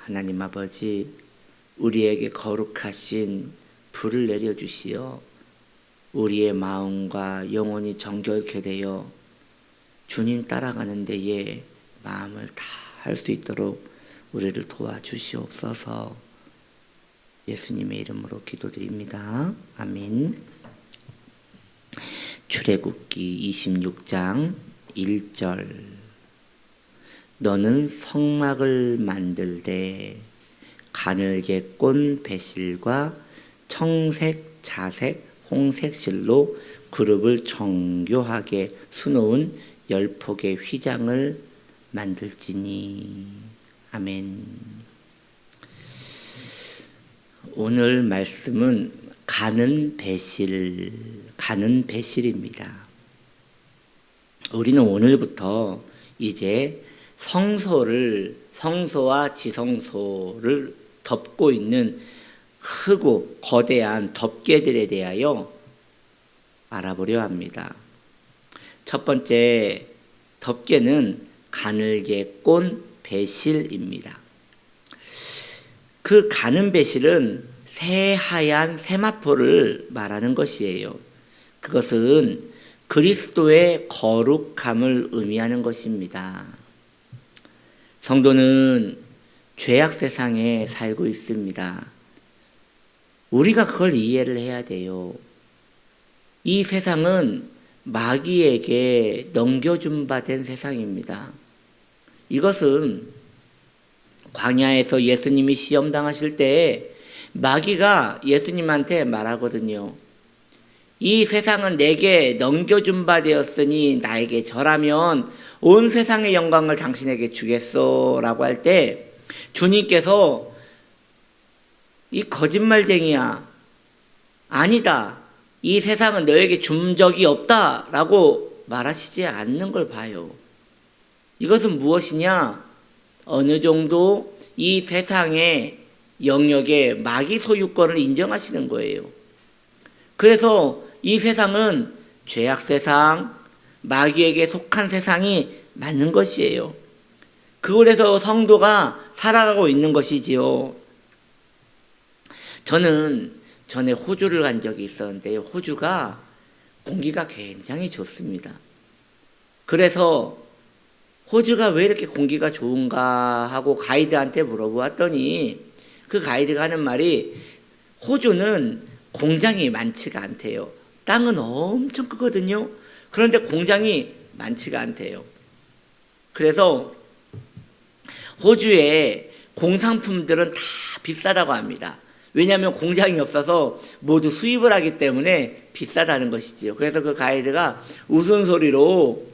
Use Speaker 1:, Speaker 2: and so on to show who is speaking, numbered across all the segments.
Speaker 1: 하나님 아버지, 우리에게 거룩하신 불을 내려주시어 우리의 마음과 영혼이 정결케 되어 주님 따라가는 데에 마음을 다할 수 있도록 우리를 도와주시옵소서. 예수님의 이름으로 기도드립니다. 아멘. 출애굽기 26장 1절. 너는 성막을 만들되 가늘게 꼰 배실과 청색, 자색, 홍색 실로 그룹을 정교하게 수놓은 10폭의 휘장을 만들지니. 아멘. 오늘 말씀은 가는 배실입니다. 우리는 오늘부터 이제 성소와 지성소를 덮고 있는 크고 거대한 덮개들에 대하여 알아보려 합니다. 첫 번째 덮개는 가늘게 꼰 배실입니다. 그 가는 배실은 새하얀 세마포를 말하는 것이에요. 그것은 그리스도의 거룩함을 의미하는 것입니다. 성도는 죄악 세상에 살고 있습니다. 우리가 그걸 이해를 해야 돼요. 이 세상은 마귀에게 넘겨준 바 된 세상입니다. 이것은 광야에서 예수님이 시험당하실 때 마귀가 예수님한테 말하거든요. 이 세상은 내게 넘겨준 바 되었으니 나에게 절하면 온 세상의 영광을 당신에게 주겠소 라고 할 때 주님께서 이 거짓말쟁이야, 아니다, 이 세상은 너에게 준 적이 없다 라고 말하시지 않는 걸 봐요. 이것은 무엇이냐? 어느 정도 이 세상의 영역에 마귀 소유권을 인정하시는 거예요. 그래서 이 세상은 죄악 세상, 마귀에게 속한 세상이 맞는 것이에요. 그곳에서 성도가 살아가고 있는 것이지요. 저는 전에 호주를 간 적이 있었는데요. 호주가 공기가 굉장히 좋습니다. 그래서 호주가 왜 이렇게 공기가 좋은가 하고 가이드한테 물어보았더니 그 가이드가 하는 말이 호주는 공장이 많지가 않대요. 땅은 엄청 크거든요. 그런데 공장이 많지가 않대요. 그래서 호주의 공산품들은 다 비싸다고 합니다. 왜냐하면 공장이 없어서 모두 수입을 하기 때문에 비싸다는 것이지요. 그래서 그 가이드가 웃은 소리로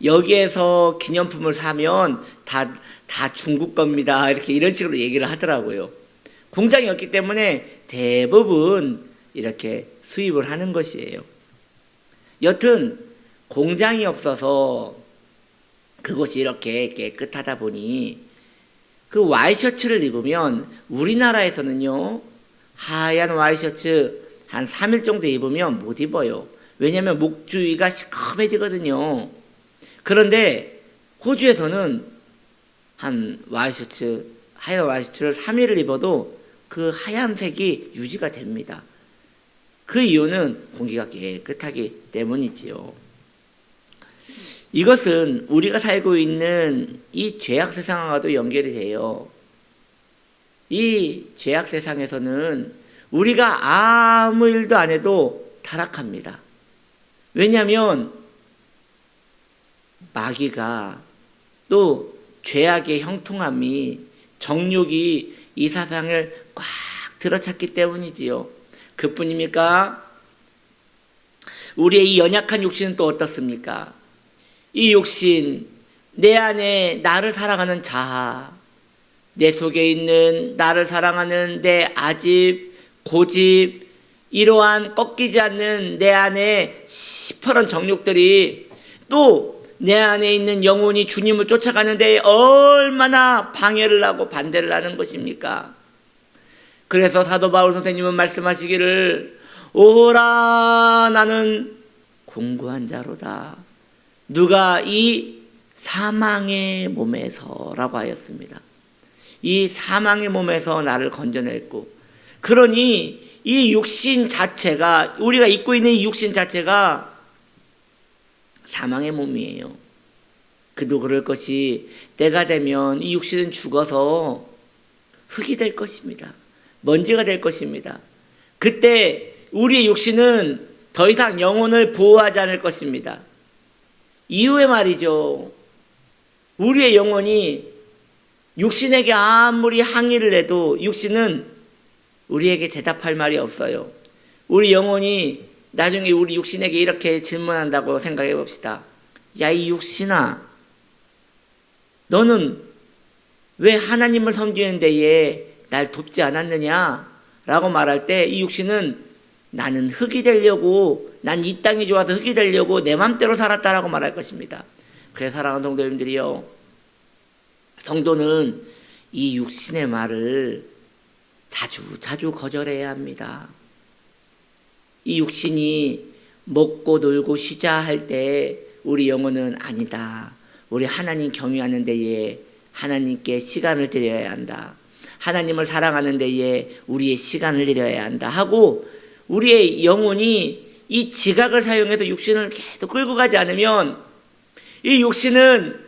Speaker 1: 여기에서 기념품을 사면 다 중국 겁니다, 이렇게 이런 식으로 얘기를 하더라고요. 공장이 없기 때문에 대부분 이렇게 수입을 하는 것이에요. 여튼 공장이 없어서 그곳이 이렇게 깨끗하다 보니 그 와이셔츠를 입으면, 우리나라에서는요 하얀 와이셔츠 한 3일 정도 입으면 못 입어요. 왜냐하면 목 주위가 시커매지거든요. 그런데 호주에서는 하얀 와이셔츠를 3일을 입어도 그 하얀색이 유지가 됩니다. 그 이유는 공기가 깨끗하기 때문이지요. 이것은 우리가 살고 있는 이 죄악 세상과도 연결이 돼요. 이 죄악 세상에서는 우리가 아무 일도 안 해도 타락합니다. 왜냐하면 마귀가, 또 죄악의 형통함이, 정욕이 이 세상을 꽉 들어찼기 때문이지요. 그뿐입니까? 우리의 이 연약한 욕심은 또 어떻습니까? 이 욕심, 내 안에 나를 사랑하는 자아, 내 속에 있는 나를 사랑하는 내 아집, 고집, 이러한 꺾이지 않는 내 안에 시퍼런 정욕들이 또 내 안에 있는 영혼이 주님을 쫓아가는 데 얼마나 방해를 하고 반대를 하는 것입니까? 그래서 사도 바울 선생님은 말씀하시기를, 오라 나는 공고한 자로다, 누가 이 사망의 몸에서라고 하였습니다. 이 사망의 몸에서 나를 건져냈고, 그러니 이 육신 자체가, 우리가 입고 있는 이 육신 자체가 사망의 몸이에요. 그도 그럴 것이 때가 되면 이 육신은 죽어서 흙이 될 것입니다. 먼지가 될 것입니다. 그때 우리의 육신은 더 이상 영혼을 보호하지 않을 것입니다. 이후에 말이죠, 우리의 영혼이 육신에게 아무리 항의를 해도 육신은 우리에게 대답할 말이 없어요. 우리 영혼이 나중에 우리 육신에게 이렇게 질문한다고 생각해 봅시다. 야, 이 육신아, 너는 왜 하나님을 섬기는 데에 날 돕지 않았느냐? 라고 말할 때 이 육신은 나는 흙이 되려고, 난 이 땅이 좋아서 흙이 되려고 내 맘대로 살았다라고 말할 것입니다. 그래서 사랑하는 성도님들이요, 성도는 이 육신의 말을 자주 거절해야 합니다. 이 육신이 먹고 놀고 쉬자 할 때 우리 영혼은 아니다. 우리 하나님 경유하는 데에 하나님께 시간을 드려야 한다. 하나님을 사랑하는 데에 우리의 시간을 드려야 한다 하고, 우리의 영혼이 이 지각을 사용해서 육신을 계속 끌고 가지 않으면 이 육신은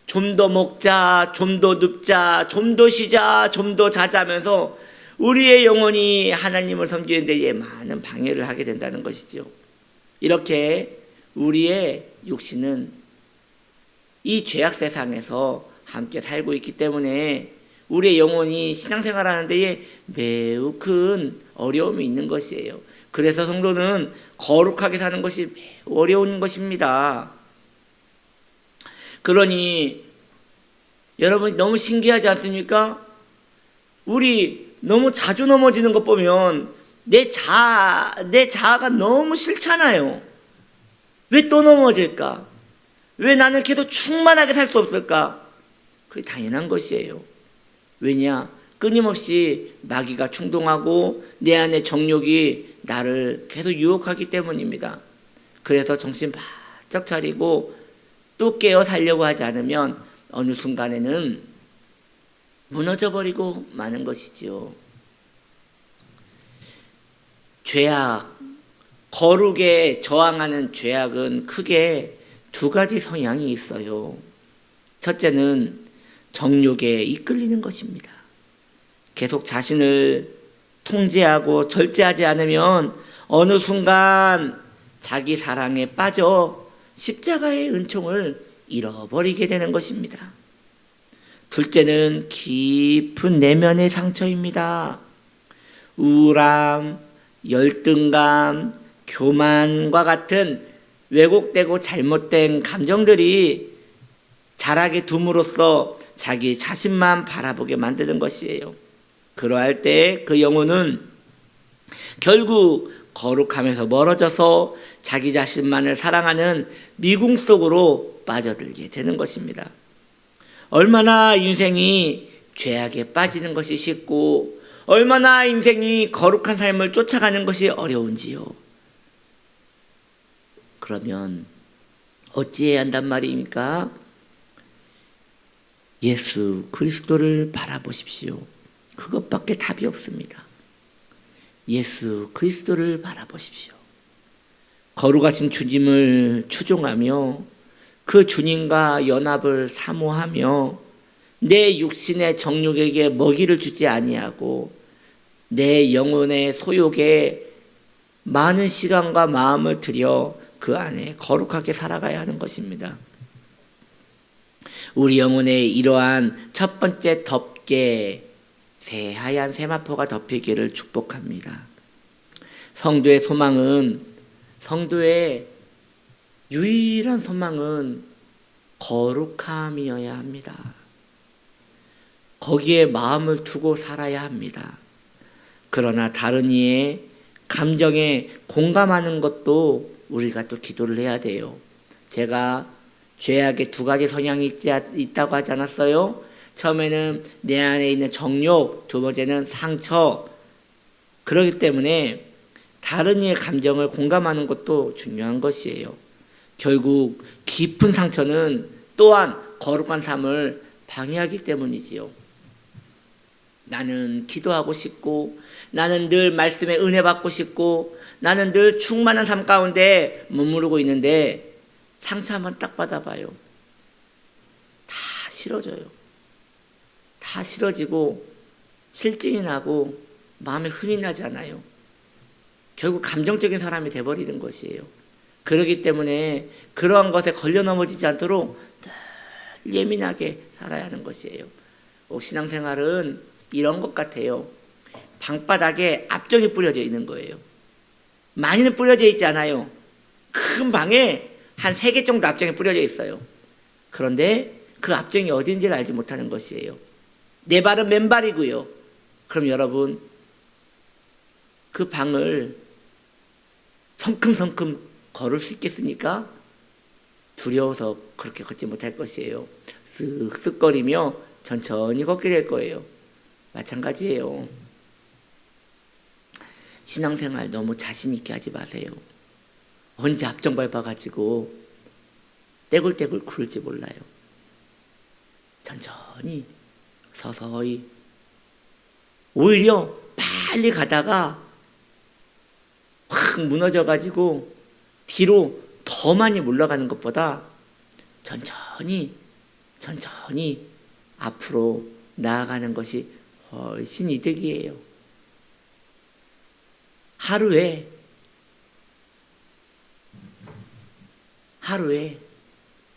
Speaker 1: 좀 더 먹자, 좀 더 눕자, 좀 더 쉬자, 좀 더 자자 하면서 우리의 영혼이 하나님을 섬기는 데에 많은 방해를 하게 된다는 것이죠. 이렇게 우리의 육신은 이 죄악 세상에서 함께 살고 있기 때문에 우리의 영혼이 신앙생활하는 데에 매우 큰 어려움이 있는 것이에요. 그래서 성도는 거룩하게 사는 것이 매우 어려운 것입니다. 그러니 여러분, 너무 신기하지 않습니까? 우리 너무 자주 넘어지는 것 보면 내 자아가 너무 싫잖아요. 왜 또 넘어질까? 왜 나는 계속 충만하게 살 수 없을까? 그게 당연한 것이에요. 왜냐? 끊임없이 마귀가 충동하고 내 안의 정욕이 나를 계속 유혹하기 때문입니다. 그래서 정신 바짝 차리고 또 깨어 살려고 하지 않으면 어느 순간에는 무너져버리고 마는 것이지요. 죄악, 거룩에 저항하는 죄악은 크게 두 가지 성향이 있어요. 첫째는 정욕에 이끌리는 것입니다. 계속 자신을 통제하고 절제하지 않으면 어느 순간 자기 사랑에 빠져 십자가의 은총을 잃어버리게 되는 것입니다. 둘째는 깊은 내면의 상처입니다. 우울함, 열등감, 교만과 같은 왜곡되고 잘못된 감정들이 자라게 둠으로써 자기 자신만 바라보게 만드는 것이에요. 그러할 때 그 영혼은 결국 거룩함에서 멀어져서 자기 자신만을 사랑하는 미궁 속으로 빠져들게 되는 것입니다. 얼마나 인생이 죄악에 빠지는 것이 쉽고 얼마나 인생이 거룩한 삶을 쫓아가는 것이 어려운지요. 그러면 어찌해야 한단 말입니까? 예수 그리스도를 바라보십시오. 그것밖에 답이 없습니다. 예수 그리스도를 바라보십시오. 거룩하신 주님을 추종하며 그 주님과 연합을 사모하며 내 육신의 정욕에게 먹이를 주지 아니하고 내 영혼의 소욕에 많은 시간과 마음을 들여 그 안에 거룩하게 살아가야 하는 것입니다. 우리 영혼에 이러한 첫 번째 덮개, 새하얀 세마포가 덮이기를 축복합니다. 성도의 소망은, 성도의 유일한 소망은 거룩함이어야 합니다. 거기에 마음을 두고 살아야 합니다. 그러나 다른 이의 감정에 공감하는 것도 우리가 또 기도를 해야 돼요. 제가 죄악의 두 가지 성향이 있다고 하지 않았어요? 처음에는 내 안에 있는 정욕, 두 번째는 상처. 그렇기 때문에 다른 이의 감정을 공감하는 것도 중요한 것이에요. 결국 깊은 상처는 또한 거룩한 삶을 방해하기 때문이지요. 나는 기도하고 싶고, 나는 늘 말씀에 은혜 받고 싶고, 나는 늘 충만한 삶 가운데 머무르고 있는데 상처 한번 딱 받아봐요. 다 싫어져요. 다 싫어지고 실증이 나고 마음에 흠이 나지 않아요. 결국 감정적인 사람이 돼버리는 것이에요. 그렇기 때문에 그러한 것에 걸려 넘어지지 않도록 늘 예민하게 살아야 하는 것이에요. 신앙생활은 이런 것 같아요. 방바닥에 압정이 뿌려져 있는 거예요. 많이는 뿌려져 있지 않아요. 큰 방에 한 3개 정도 압정이 뿌려져 있어요. 그런데 그 압정이 어딘지를 알지 못하는 것이에요. 내 발은 맨발이고요. 그럼 여러분, 그 방을 성큼성큼 걸을 수 있겠습니까? 두려워서 그렇게 걷지 못할 것이에요. 쓱쓱거리며 천천히 걷게 될 거예요. 마찬가지예요. 신앙생활 너무 자신 있게 하지 마세요. 언제 앞정 밟아가지고 떼굴떼굴 굴지 몰라요. 천천히 서서히, 오히려 빨리 가다가 확 무너져가지고 뒤로 더 많이 물러가는 것보다 천천히 앞으로 나아가는 것이 훨씬 이득이에요. 하루에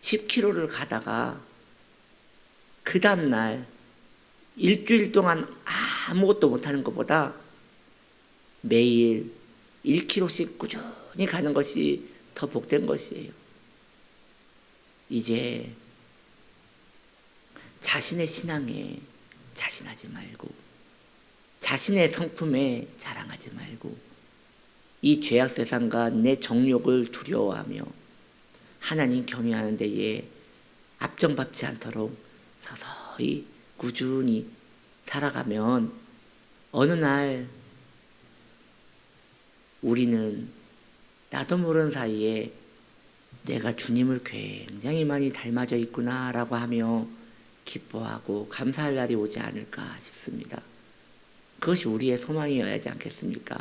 Speaker 1: 10km를 가다가 그 다음날 일주일 동안 아무것도 못하는 것보다 매일 1km씩 꾸준히 가는 것이 더 복된 것이에요. 이제 자신의 신앙에 자신하지 말고, 자신의 성품에 자랑하지 말고, 이 죄악 세상과 내 정욕을 두려워하며 하나님 경외하는 데에 앞정밟지 않도록 서서히 꾸준히 살아가면 어느 날 우리는 나도 모르는 사이에 내가 주님을 굉장히 많이 닮아져 있구나라고 하며 기뻐하고 감사할 날이 오지 않을까 싶습니다. 그것이 우리의 소망이어야 하지 않겠습니까?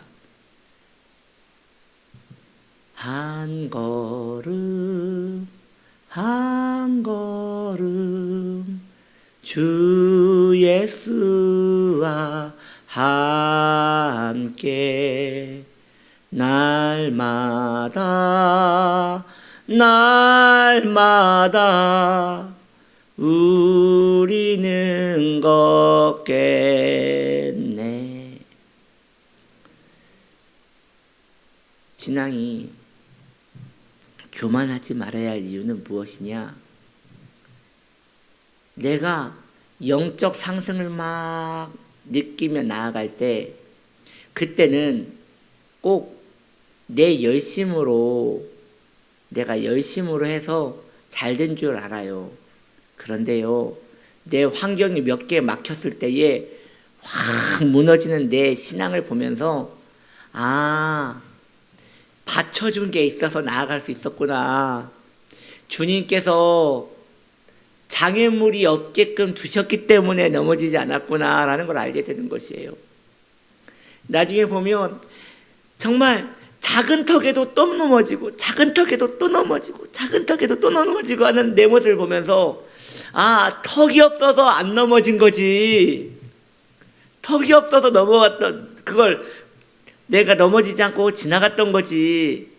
Speaker 1: 한 걸음 한 걸음 주 예수와 함께 날마다 우리는 걷겠네. 신앙이 교만하지 말아야 할 이유는 무엇이냐? 내가 영적 상승을 막 느끼며 나아갈 때, 그때는 꼭 내 열심으로, 내가 열심으로 해서 잘 된 줄 알아요. 그런데요, 내 환경이 몇 개 막혔을 때에 확 무너지는 내 신앙을 보면서, 받쳐준 게 있어서 나아갈 수 있었구나. 주님께서 장애물이 없게끔 두셨기 때문에 넘어지지 않았구나 라는 걸 알게 되는 것이에요. 나중에 보면 정말 작은 턱에도 또 넘어지고, 작은 턱에도 또 넘어지고, 작은 턱에도 또 넘어지고 하는 내 모습을 보면서, 턱이 없어서 안 넘어진 거지. 턱이 없어서 넘어갔던, 그걸 내가 넘어지지 않고 지나갔던 거지.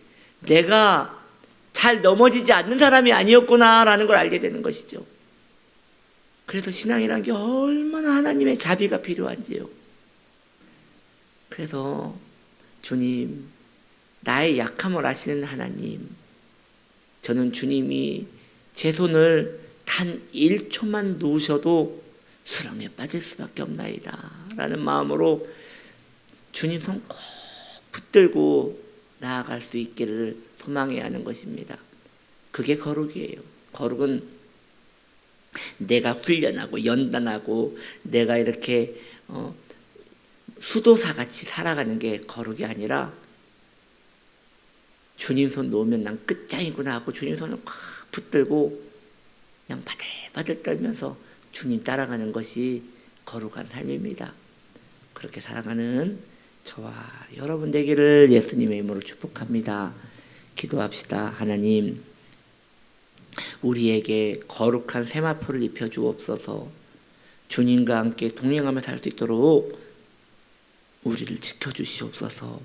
Speaker 1: 내가 잘 넘어지지 않는 사람이 아니었구나라는 걸 알게 되는 것이죠. 그래서 신앙이란 게 얼마나 하나님의 자비가 필요한지요. 그래서 주님, 나의 약함을 아시는 하나님, 저는 주님이 제 손을 단 1초만 놓으셔도 수렁에 빠질 수밖에 없나이다 라는 마음으로 주님 손 꼭 붙들고 나아갈 수 있기를 소망해야 하는 것입니다. 그게 거룩이에요. 거룩은 내가 훈련하고 연단하고 내가 이렇게 수도사같이 살아가는 게 거룩이 아니라, 주님 손 놓으면 난 끝장이구나 하고 주님 손을 꽉 붙들고 그냥 바들바들 떨면서 주님 따라가는 것이 거룩한 삶입니다. 그렇게 살아가는 저와 여러분 되기를 예수님의 이름으로 축복합니다. 기도합시다. 하나님, 우리에게 거룩한 세마포를 입혀주옵소서. 주님과 함께 동행하며 살 수 있도록 우리를 지켜주시옵소서.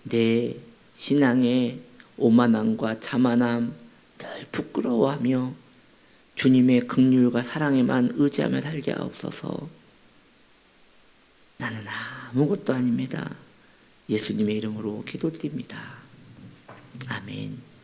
Speaker 1: 내 신앙의 오만함과 자만함 늘 부끄러워하며 주님의 긍휼과 사랑에만 의지하며 살게 하옵소서. 나는 아무것도 아닙니다. 예수님의 이름으로 기도드립니다. 아멘.